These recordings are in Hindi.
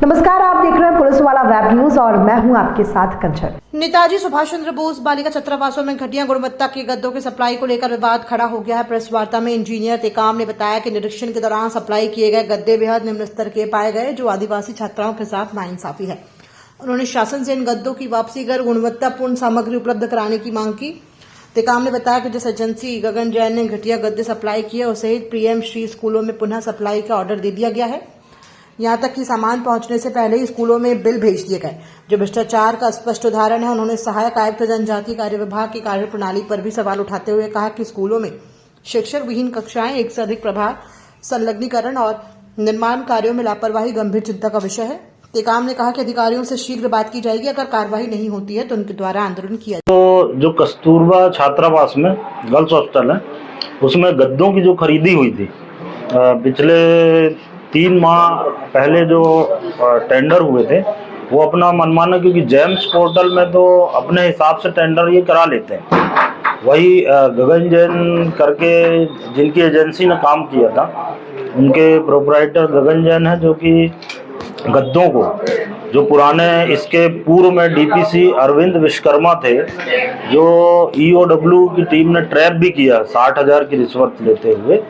नमस्कार, आप देख रहे हैं पुलिस वाला वेब न्यूज और मैं हूं आपके साथ कंचन। नेताजी सुभाष चंद्र बोस बालिका छात्रावासों में घटिया गुणवत्ता के गद्दों की सप्लाई को लेकर विवाद खड़ा हो गया है। प्रेस वार्ता में इंजीनियर टेकाम ने बताया कि निरीक्षण के दौरान सप्लाई किए गए गद्दे बेहद निम्न स्तर के पाए गए, जो आदिवासी छात्राओं के साथ नाइंसाफी है। उन्होंने शासन से इन गद्दों की वापसी कर गुणवत्तापूर्ण सामग्री उपलब्ध कराने की मांग की। टेकाम ने बताया कि जिस एजेंसी गगन जैन ने घटिया गद्दे सप्लाई किए उसे ही पीएम श्री स्कूलों में पुनः सप्लाई का ऑर्डर दे दिया गया है। यहाँ तक कि सामान पहुंचने से पहले ही स्कूलों में बिल भेज दिए गए, जो भ्रष्टाचार का स्पष्ट उदाहरण है। उन्होंने सहायक आयुक्त जनजातीय कार्य विभाग की कार्यप्रणाली पर भी सवाल उठाते हुए कहा कि स्कूलों में शिक्षक विहीन कक्षाएं, एक से अधिक प्रभार, संलग्नीकरण और निर्माण कार्यों में लापरवाही गंभीर चिंता का विषय है। टेकाम ने कहा कि अधिकारियों से शीघ्र बात की जाएगी, अगर कार्रवाई नहीं होती है तो उनके द्वारा आंदोलन किया जाएगा। तो जो कस्तूरबा छात्रावास में गर्ल्स हॉस्टल है, उसमें गद्दों की जो खरीदी हुई थी पिछले 3 माह पहले जो टेंडर हुए थे, वो अपना मनमाना, क्योंकि जेम्स पोर्टल में तो अपने हिसाब से टेंडर ये करा लेते हैं। वही गगन जैन करके जिनकी एजेंसी ने काम किया था, उनके प्रोपराइटर गगन जैन है, जो कि गद्दों को, जो पुराने इसके पूर्व में डीपीसी अरविंद विश्वकर्मा थे, जो ईओडब्ल्यू की टीम ने ट्रैप भी किया 60,000 की रिश्वत लेते हुए।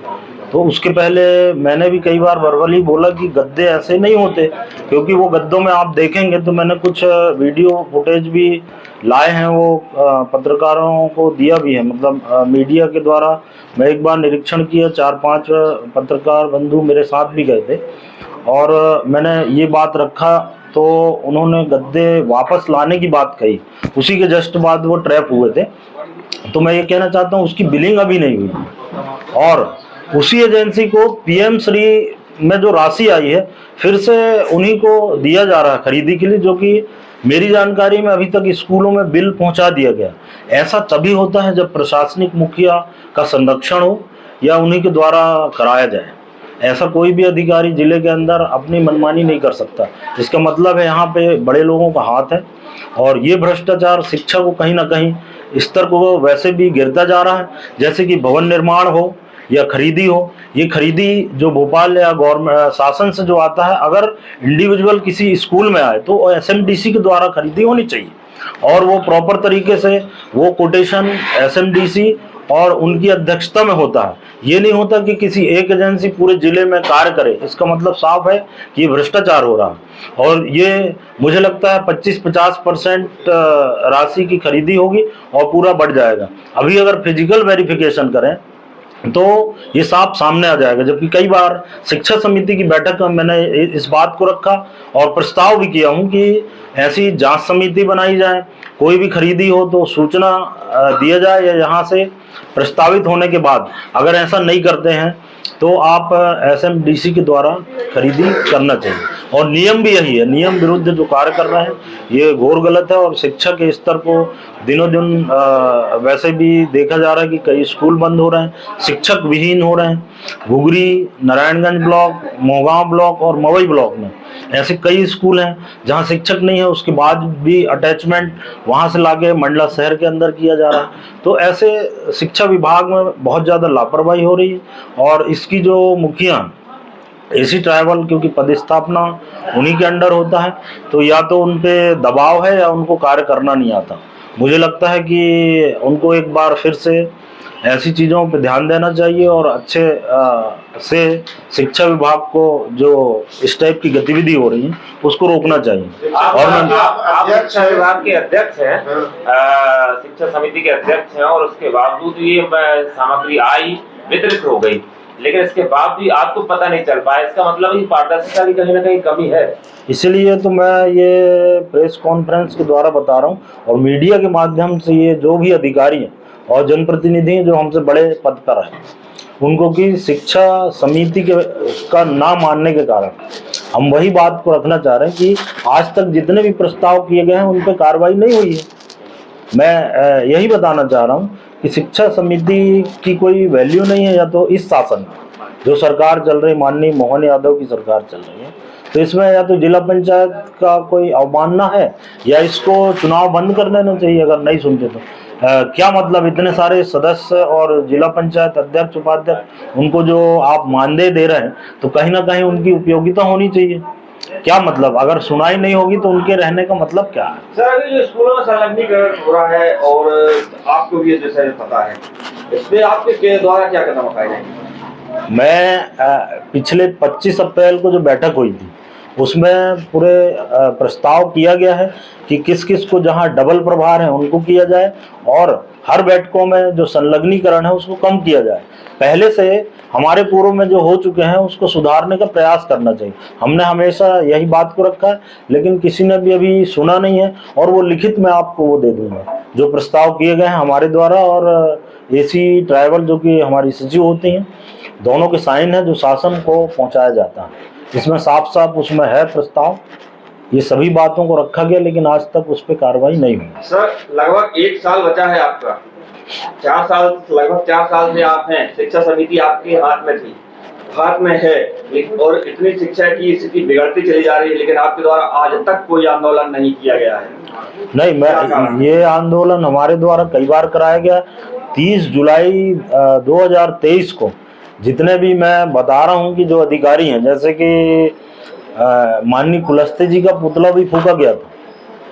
तो उसके पहले मैंने भी कई बार वर्बली बोला कि गद्दे ऐसे नहीं होते, क्योंकि वो गद्दों में आप देखेंगे तो मैंने कुछ वीडियो फुटेज भी लाए हैं, वो पत्रकारों को दिया भी है, मतलब मीडिया के द्वारा। मैं एक बार निरीक्षण किया, 4-5 पत्रकार बंधु मेरे साथ भी गए थे और मैंने ये बात रखा, तो उन्होंने गद्दे वापस लाने की बात कही। उसी के जस्ट बाद वो ट्रैप हुए थे। तो मैं ये कहना चाहता हूँ, उसकी बिलिंग अभी नहीं हुई और उसी एजेंसी को पीएम श्री में जो राशि आई है, फिर से उन्हीं को दिया जा रहा है खरीदी के लिए, जो कि मेरी जानकारी में अभी तक स्कूलों में बिल पहुंचा दिया गया। ऐसा तभी होता है जब प्रशासनिक मुखिया का संरक्षण हो या उन्हीं के द्वारा कराया जाए। ऐसा कोई भी अधिकारी जिले के अंदर अपनी मनमानी नहीं कर सकता। इसका मतलब है यहाँ पे बड़े लोगों का हाथ है और ये भ्रष्टाचार शिक्षा को कहीं ना कहीं स्तर को वैसे भी गिरता जा रहा है। जैसे कि भवन निर्माण हो या खरीदी हो, ये खरीदी जो भोपाल या गवर्नमेंट शासन से जो आता है, अगर इंडिविजुअल किसी स्कूल में आए तो एसएमडीसी के द्वारा खरीदी होनी चाहिए और वो प्रॉपर तरीके से वो कोटेशन एसएमडीसी और उनकी अध्यक्षता में होता है। ये नहीं होता कि किसी एक एजेंसी पूरे जिले में कार्य करे। इसका मतलब साफ है कि ये भ्रष्टाचार हो रहा है और ये मुझे लगता है 25-50% राशि की खरीदी होगी और पूरा बढ़ जाएगा। अभी अगर फिजिकल वेरिफिकेशन करें तो ये साफ सामने आ जाएगा। जबकि कई बार शिक्षा समिति की बैठक में मैंने इस बात को रखा और प्रस्ताव भी किया हूं कि ऐसी जांच समिति बनाई जाए, कोई भी खरीदी हो तो सूचना दिया जाए, या यहाँ से प्रस्तावित होने के बाद अगर ऐसा नहीं करते हैं तो आप एसएमडीसी के द्वारा खरीदी करना चाहिए। और नियम भी यही है, नियम विरुद्ध जो कार्य कर रहे हैं ये घोर गलत है और शिक्षा के स्तर को दिनों दिन वैसे भी देखा जा रहा है कि कई स्कूल बंद हो रहे हैं, शिक्षक विहीन हो रहे हैं। घुघरी, नारायणगंज ब्लॉक, मोहगांव ब्लॉक और मवई ब्लॉक में ऐसे कई स्कूल हैं जहां शिक्षक नहीं है, उसके बाद भी अटैचमेंट वहां से लाके मंडला शहर के अंदर किया जा रहा है। तो ऐसे शिक्षा विभाग में बहुत ज़्यादा लापरवाही हो रही है और इसकी जो मुखिया एसी ट्राइबल, क्योंकि पदस्थापना उन्हीं के अंडर होता है, तो या तो उन पे दबाव है या उनको कार्य करना नहीं आता। मुझे लगता है कि उनको एक बार फिर से ऐसी चीज़ों पे ध्यान देना चाहिए और अच्छे से शिक्षा विभाग को जो इस टाइप की गतिविधि हो रही है उसको रोकना चाहिए। और आप शिक्षा विभाग के अध्यक्ष हैं, शिक्षा समिति के अध्यक्ष हैं, और उसके बावजूद ये सामग्री आई, वितरित हो गई, लेकिन इसके बाद भी आपको पता नहीं चल पाया। इसका मतलब है पारदर्शिता की कहीं ना कहीं कमी है। इसलिए तो मैं ये प्रेस कॉन्फ्रेंस के द्वारा बता रहा हूँ और मीडिया के माध्यम से ये जो भी अधिकारी हैं और जनप्रतिनिधि जो हमसे बड़े पद पर हैं, उनको की शिक्षा समिति के का ना मानने के कारण हम वही बात को रखना चाह रहे हैं कि आज तक जितने भी प्रस्ताव किए गए हैं उन पर कार्रवाई नहीं हुई है। मैं यही बताना चाह रहा हूँ कि शिक्षा समिति की कोई वैल्यू नहीं है। या तो इस शासन में जो सरकार चल रही, माननीय मोहन यादव की सरकार चल रही है, तो इसमें या तो जिला पंचायत का कोई अवमानना है या इसको चुनाव बंद कर देना चाहिए अगर नहीं सुनते तो। क्या मतलब इतने सारे सदस्य और जिला पंचायत अध्यक्ष उपाध्यक्ष उनको जो आप मानदेय दे रहे हैं, तो कहीं ना कहीं उनकी उपयोगिता होनी चाहिए। क्या मतलब? अगर सुनाई नहीं होगी तो उनके रहने का मतलब क्या है? सर अभी जो स्कूलों में संलग्नीकरण हो रहा है और आपको भी ये जैसे पता है, इसमें आपके द्वारा क्या कदम उठाए जाएंगे? मैं पिछले 25 अप्रैल को जो बैठक हुई थी उसमें पूरे प्रस्ताव किया गया है कि किस किस को जहां डबल प्रभार है उनको किया जाए और हर बैठकों में जो संलग्नीकरण है उसको कम किया जाए। पहले से हमारे पूर्व में जो हो चुके हैं उसको सुधारने का प्रयास करना चाहिए। हमने हमेशा यही बात को रखा है, लेकिन किसी ने भी अभी सुना नहीं है और वो लिखित में आपको वो दे दूंगा जो प्रस्ताव किए गए हैं हमारे द्वारा और एसी ट्राइबल जो कि हमारी सचिव होती हैं, दोनों के साइन है जो शासन को पहुंचाया जाता है। इसमें साफ साफ उसमें है प्रस्ताव, ये सभी बातों को रखा गया, लेकिन आज तक उस पर कार्रवाई नहीं हुई। सर लगभग 1 साल बचा है आपका, 4 साल, लगभग 4 साल से आप हैं, शिक्षा समिति आपके हाथ में है और इतनी शिक्षा की स्थिति बिगड़ती चली जा रही है, लेकिन आपके द्वारा आज तक कोई आंदोलन नहीं किया गया है। नहीं, ये आंदोलन हमारे द्वारा कई बार कराया गया। 30 जुलाई 2023 को जितने भी मैं बता रहा हूँ कि जो अधिकारी हैं, जैसे कि माननीय कुलस्ते जी का पुतला भी फूका गया था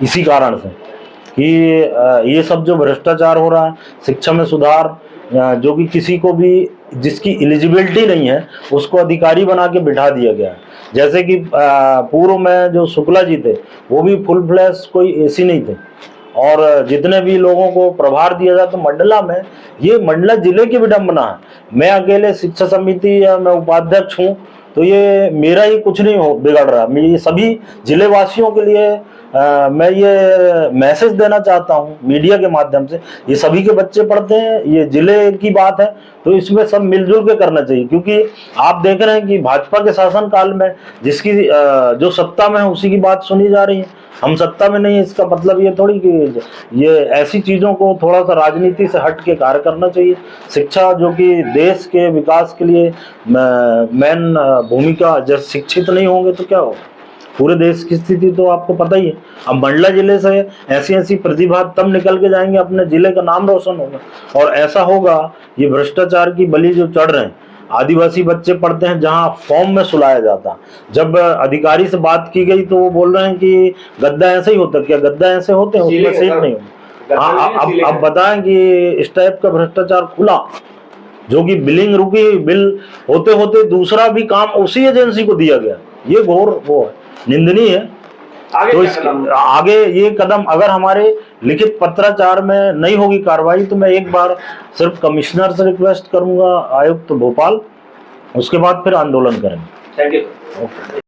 इसी कारण से कि ये सब जो भ्रष्टाचार हो रहा है, शिक्षा में सुधार, जो कि किसी को भी जिसकी एलिजिबिलिटी नहीं है उसको अधिकारी बना के बिठा दिया गया है। जैसे कि पूर्व में जो शुक्ला जी थे वो भी फुल फ्लैश कोई एसी नहीं थे और जितने भी लोगों को प्रभार दिया जाता मंडला में, ये मंडला जिले की विडंबना है। मैं अकेले शिक्षा समिति या मैं उपाध्यक्ष हूँ तो ये मेरा ही कुछ नहीं हो बिगड़ रहा, ये सभी जिले वासियों के लिए मैं ये मैसेज देना चाहता हूँ मीडिया के माध्यम से। ये सभी के बच्चे पढ़ते हैं, ये जिले की बात है, तो इसमें सब मिलजुल के करना चाहिए। क्योंकि आप देख रहे हैं कि भाजपा के शासन काल में जिसकी जो सत्ता में है उसी की बात सुनी जा रही है, हम सत्ता में नहीं है। इसका मतलब ये थोड़ी कि ये ऐसी चीज़ों को थोड़ा सा राजनीति से हट के कार्य करना चाहिए। शिक्षा जो कि देश के विकास के लिए मेन भूमिका, जब शिक्षित नहीं होंगे तो क्या होगा? पूरे देश की स्थिति तो आपको पता ही है। अब मंडला जिले से ऐसी ऐसी प्रतिभा तब निकल के जाएंगे, अपने जिले का नाम रोशन होगा। और ऐसा होगा, ये भ्रष्टाचार की बलि जो चढ़ रहे हैं, आदिवासी बच्चे पढ़ते हैं जहां फॉर्म में सुलाया जाता। जब अधिकारी से बात की गई तो वो बोल रहे हैं कि गद्दा ऐसे ही होता। क्या गद्दा ऐसे होते हैं? उसमें सीट नहीं होती। हाँ, अब बताएं कि इस टाइप का भ्रष्टाचार खुला, जो कि बिलिंग रुकी, बिल होते होते दूसरा भी काम उसी एजेंसी को दिया गया, ये घोर वो है, निंदनीय है। तो आगे ये कदम अगर हमारे लिखित पत्राचार में नहीं होगी कार्रवाई तो मैं एक बार सिर्फ कमिश्नर से रिक्वेस्ट करूंगा, आयुक्त भोपाल, उसके बाद फिर आंदोलन करेंगे। Thank you.